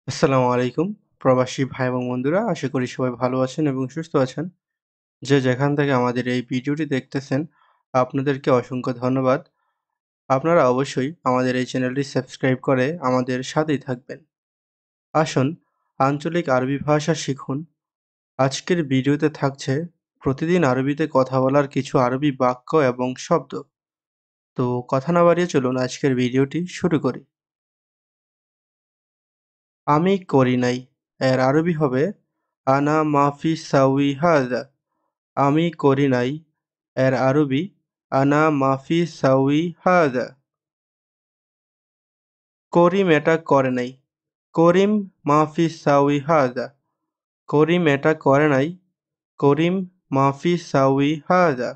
আসসালামু আলাইকুম প্রবাসী ভাই এবং বন্ধুরা আশা করি সবাই ভালো আছেন এবং সুস্থ আছেন। যে যেখান থেকে আমাদের এই ভিডিওটি দেখতেছেন আপনাদেরকে অসংখ্য ধন্যবাদ। আপনারা অবশ্যই আমাদের এই চ্যানেলটি সাবস্ক্রাইব করে আমাদের সাথেই থাকবেন। আসুন আঞ্চলিক আরবি ভাষা শিখুন। আজকের ভিডিওতে থাকছে প্রতিদিন আরবিতে কথা বলার কিছু আরবি বাক্য এবং শব্দ। তো কথা না বাড়িয়ে চলুন আজকের ভিডিওটি শুরু করি। আমি করি নাই এর আরবি হবে আনা মাফি সাউই হাযা। আমি করি নাই এর আরবি আনা মাফি সাউই হাযা। করিম এটা করে নাই। করিম মাফি সাউই হাযা। করিম এটা করে নাই। করিম মাফি সাউই হাযা।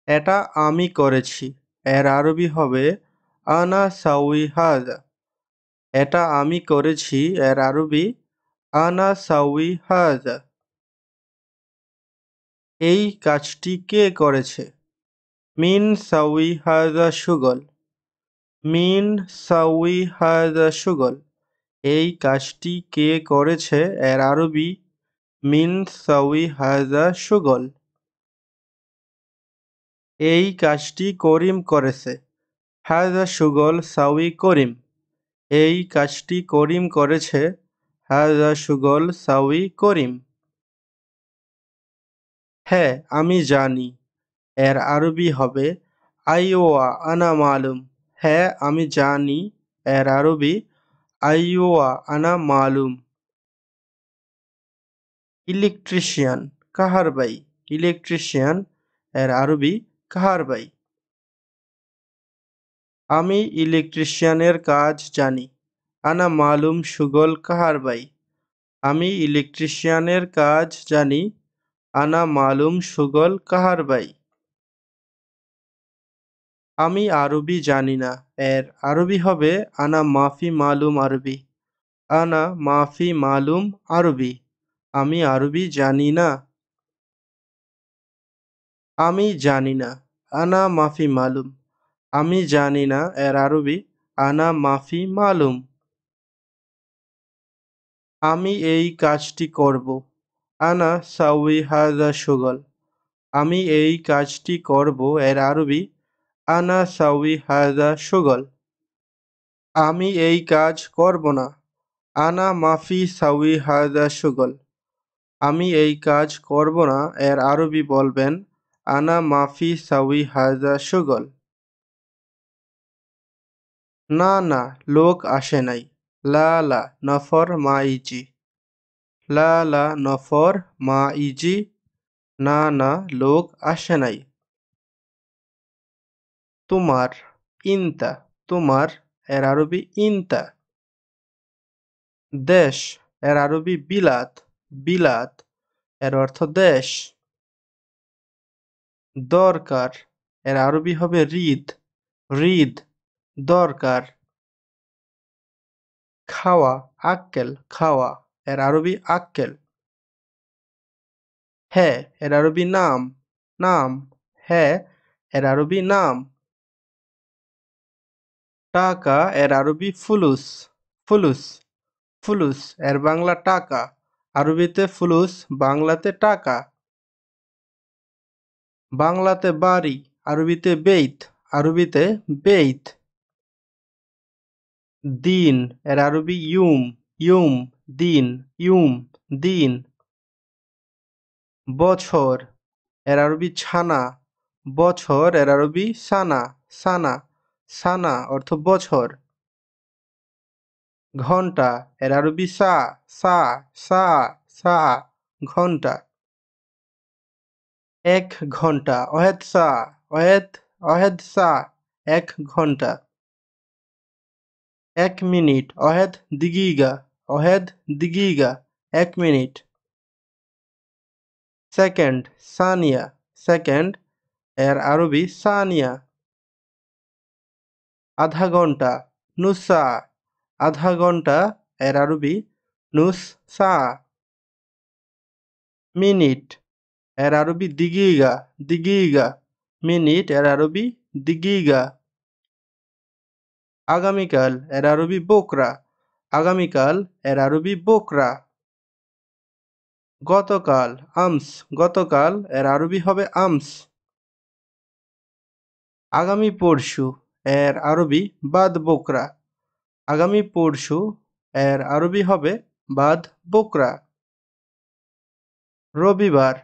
এটা আমি করেছি। এর আরবি হবে আনা সাউই হাযা। এটা আমি করেছি। এর আরবি আনা সাউই হাযা। এই কাজটি কে করেছে? মিন সাউই হাযা শুগল। মিন সাউই হাযা শুগল। এই কাজটি কে করেছে? এর আরবি মিন সাউই হাযা শুগল। এই কাজটি করিম করেছে। হাযা শুগল সাউই করিম। এই কাজটি করিম করেছে। হাযা শুগল সাউই করিম। হ্যাঁ, আমি জানি। এর আরবি হবে আইওয়া আনা মালুম। হ্যাঁ, আমি জানি। এর আরবি আইওয়া আনা মালুম। ইলেকট্রিশিয়ান কাহারবাই। ইলেকট্রিশিয়ান এর আরবি কাহারবাই। আমি ইলেকট্রিশিয়ানের কাজ জানি। আনা মালুম শুগল কাহারবাই। আমি ইলেকট্রিশিয়ানের কাজ জানি। আনা মালুম শুগল কাহারবাই। আমি আরবি জানি না। এর আরবি হবে আনা মাফি মালুম আরবি। আনা মাফি মালুম আরবি। আমি আরবি জানি না। আমি জানি না। আনা মাফি মালুম। আমি জানি না। এর আরবি আনা মাফি মালুম। আমি এই কাজটি করব। আনা সাউই হাযা শুগল। আমি এই কাজটি করব। এর আরবি আনা সাউই হাযা শুগল। আমি এই কাজ করব না। আনা মাফি সাউই হাযা শুগল। আমি এই কাজ করব না। এর আরবি বলবেন আনা মাফি সাউই হাযা শুগল। না না, লোক আসে নাই। লা লা নফর মাইজি। লা লা নফর মাইজি। না না, লোক আসে নাই। তোমার ইনতা। তোমার এর আরবি ইনতা। দেশ এর আরবি বিলাত। বিলাত এর অর্থ দেশ। দরকার এর আরবি হবে রিদ। রিদ দরকার। খাওয়া আক্কেল। খাওয়া এর আরবি আক্কেল। হ্যাঁ এর আরবি নাম। নাম হ্যাঁ এর আরবি নাম। টাকা এর আরবি ফুলুস। ফুলুস ফুলুস এর বাংলা টাকা। আরবিতে ফুলুস, বাংলাতে টাকা। বাংলাতে বাড়ি, আরবিতে বেইত। আরবিতে বেইত। দিন এর আরবি ইউম। ইউম দিন। ইউম দিন। বছর এর আরবি ছানা। বছর এর আরবি সানা। সানা সানা অর্থ বছর। ঘন্টা এর আরবি সা। সা সা সা ঘন্টা। এক ঘন্টা ওয়াহেদ সা। ওয়াহেদ ওয়াহেদ সা এক ঘন্টা। এক মিনিট ওয়াহেদ দিগিগা। ওয়াহেদ দিগিগা এক মিনিট। সেকেন্ড সানিয়া। সেকেন্ড এর আরবি সানিয়া। আধা ঘন্টা নুস সা। আধা ঘন্টা এর আরবি নুস সা। মিনিট এর আরবি দিগিগা। দিগিগা মিনিট এর আরবি দিগিগা। আগামীকাল এর আরবি বোকরা। আগামীকাল এর আরবি বোকরা। গতকাল আমস, গতকাল এর আরবি হবে আমস। আগামী পরশু এর আরবি বাদ বোকরা। আগামী পরশু এর আরবি হবে বাদ বোকরা। রবিবার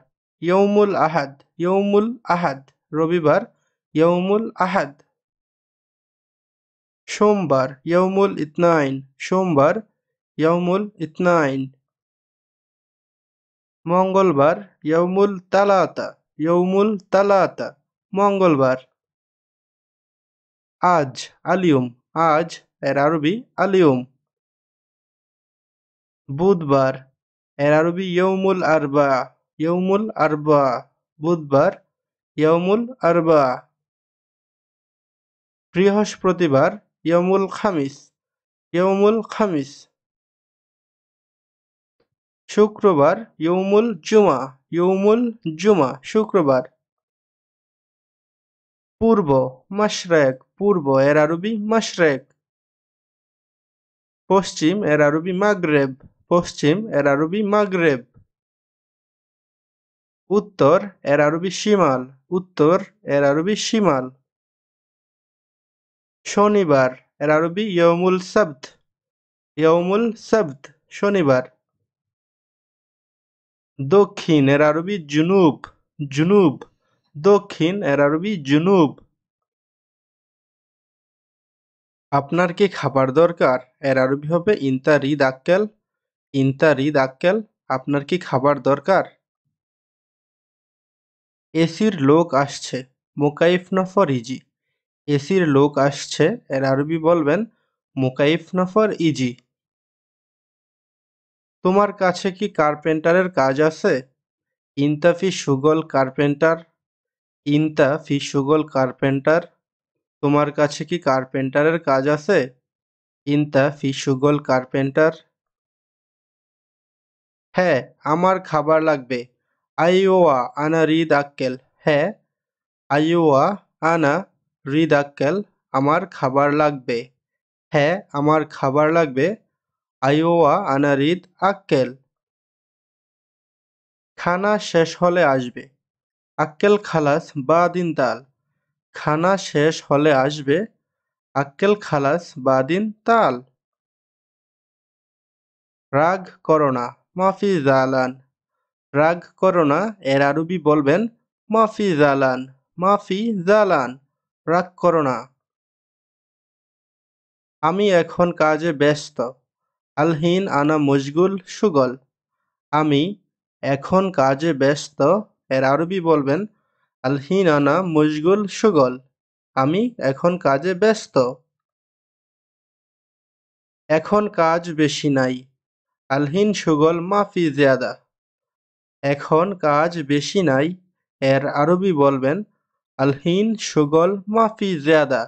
ইয়ৌমুল আহাদ, ইয়ৌমুল আহাদ, রবিবার ইয়ৌমুল আহাদ। সোমবার ইয়ৌমুল ইতনাইন, সোমবার ইয়ৌমুল ইতনাইন। মঙ্গলবার ইয়ৌমুল তালাতা, ইয়ৌমুল তালাতা, মঙ্গলবার। আজ আলিয়ুম, আজ এর আরবি আলিয়ুম। বুধবার এর আরবি ইয়ৌমুল আরবা, ইয়ৌমুল আরবা, বুধবার ইয়ৌমুল আরবা। বৃহস্পতিবার ইয়ৌমুল খামিস, ইয়ৌমুল খামিস। শুক্রবার ইয়ৌমুল জুমা, ইয়ৌমুল জুমা, শুক্রবার। পূর্ব মাশরেক, পূর্ব এর আরবি মাশরেক। পশ্চিম এর আরবি মাগরেব, পশ্চিম এর আরবি মাগরেব। উত্তর এর আরবি শিমাল, উত্তর এর আরবি শিমাল। শনিবার এর আরবি ইয়ৌমুল সাবত, ইয়ৌমুল সাবত, শনিবার। দক্ষিণ এর আরবি জুনুব, জুনুব, দক্ষিণ এর আরবি জুনুব। আপনার কি খাবার দরকার এর আরবি হবে ইনতা রিদ আক্কেল, ইনতা রিদ আক্কেল, আপনার কি খাবার দরকার। এসির লোক আসছে মোকাইফ নফর ইজি, এসির লোক আসছে এর আরবি বলবেন মোকাইফ নফর ইজি। তোমার কাছে কি কার্পেন্টারের কাজ আছে। ইনতা ফি শুগল কার্পেন্টার, ইনতা ফি শুগল কার্পেন্টার, তোমার কাছে কি কার্পেন্টারের কাজ আছে। ইনতা ফি শুগল কার্পেন্টার। হ্যাঁ আমার খাবার লাগবে। আইওয়া আনা রিদ আক্কেল, হ্যাঁ আইওয়া আনা রিদ আক্কেল, আমার খাবার লাগবে। হ্যাঁ আমার খাবার লাগবে। আইওয়া আনা রিদ আক্কেল। খানা শেষ হলে আসবে। আক্কেল খালাস বাদিন তাল, খানা শেষ হলে আসবে। আক্কেল খালাস বাদিন তাল। রাগ করো না মাফি জালান, রাগ করো না এর আরবি বলবেন মাফি জালান, মাফি জালান, রাগ করো না। আমি এখন কাজে ব্যস্ত। আলহিন আনা মশগুল সুগল, আমি এখন কাজে ব্যস্ত এর আরবি বলবেন আলহিন আনা মশগুল সুগল, আমি এখন কাজে ব্যস্ত। এখন কাজ বেশি নাই। আলহিন সুগল মাফি জিয়াদা, এখন কাজ বেশি নাই এর আরবি বলবেন আলহিন সুগল মাফি জিয়াদা।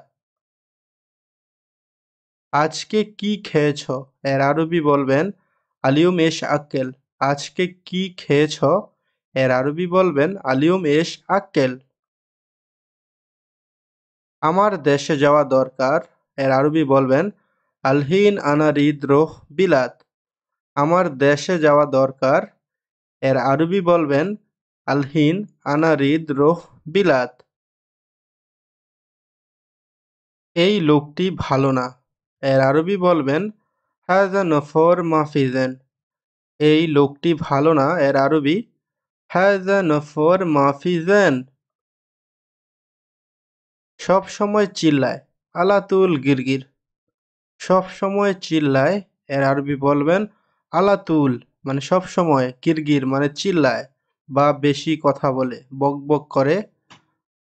আজকে কি খেয়েছ এর আরবি বলবেন আলিয়ুম এশ আক্কেল, আজকে কি খেয়েছ এর আরবি বলবেন আলিয়ুম এশ আক্কেল। আমার দেশে যাওয়া দরকার এর আরবি বলবেন আলহিন আনা রিদ রোহ বিলাত, আমার দেশে যাওয়া দরকার এর আরবি বলবেন আলহিন আনা রিদ রোহ বিলাত। এই লোকটি ভালো না এর আরবি বলবেন হাজা নফর মাফিজেন, এই লোকটি ভালো না এর আরবি হাজা নফর মাফিজেন। সব সময় চিল্লায় আলাতুল গিরগির, সব সময় চিল্লায় এর আরবি বলবেন আলাতুল, মানে সব সময়, গিরগির মানে চিল্লায় বা বেশি কথা বলে বক বক করে,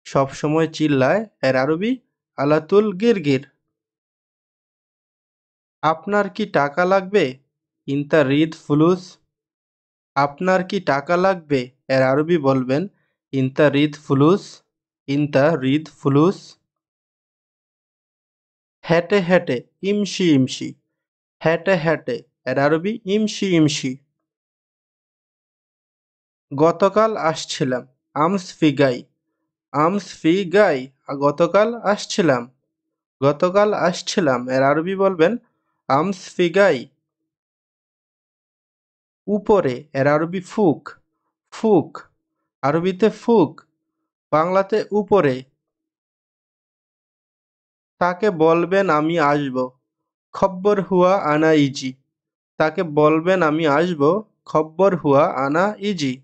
সব সময় চিল্লায় এর আরবি আলাতুল গিরগির। আপনার কি টাকা লাগবে। ইনতা রিদ ফুলুস, আপনার কি টাকা লাগবে এর আরবি বলবেন ইনতা রিদ ফুলুস, ইনতা রিদ ফুলুস। হেঁটে হেঁটে ইমশি ইমশি, হেঁটে হেঁটে এর আরবি ইমশি ইমশি। গতকাল আসছিলাম আমস ফি গাই, আমস ফি গাই, গতকাল আসছিলাম, গতকাল আসছিলাম এর আরবি বলবেন আমস ফি গাই। উপরে এর আরবি ফুক, ফুক, আরবিতে ফুক, বাংলাতে উপরে। তাকে বলবেন আমি আসব, খব্বর হুয়া আনা ইজি। তাকে বলবেন আমি আসব, খব্বর হুয়া আনা ইজি।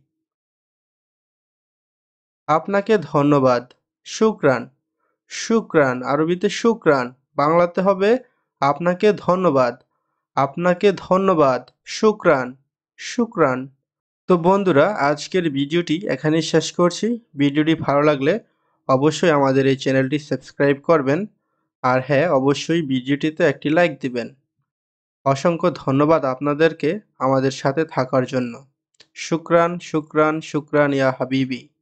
আপনাকে ধন্যবাদ, শুকরান, শুকরান, আরবিতে শুকরান, বাংলাতে হবে আপনাকে ধন্যবাদ, আপনাকে ধন্যবাদ, শুকরান, শুকরান। তো বন্ধুরা, আজকের ভিডিওটি এখানেই শেষ করছি। ভিডিওটি ভালো লাগলে অবশ্যই আমাদের এই চ্যানেলটি সাবস্ক্রাইব করবেন। আর হ্যাঁ, অবশ্যই ভিডিওটিতে একটি লাইক দিবেন। অসংখ্য ধন্যবাদ আপনাদেরকে আমাদের সাথে থাকার জন্য। শুকরান, শুকরান, শুকরান ইয়া হাবিবি।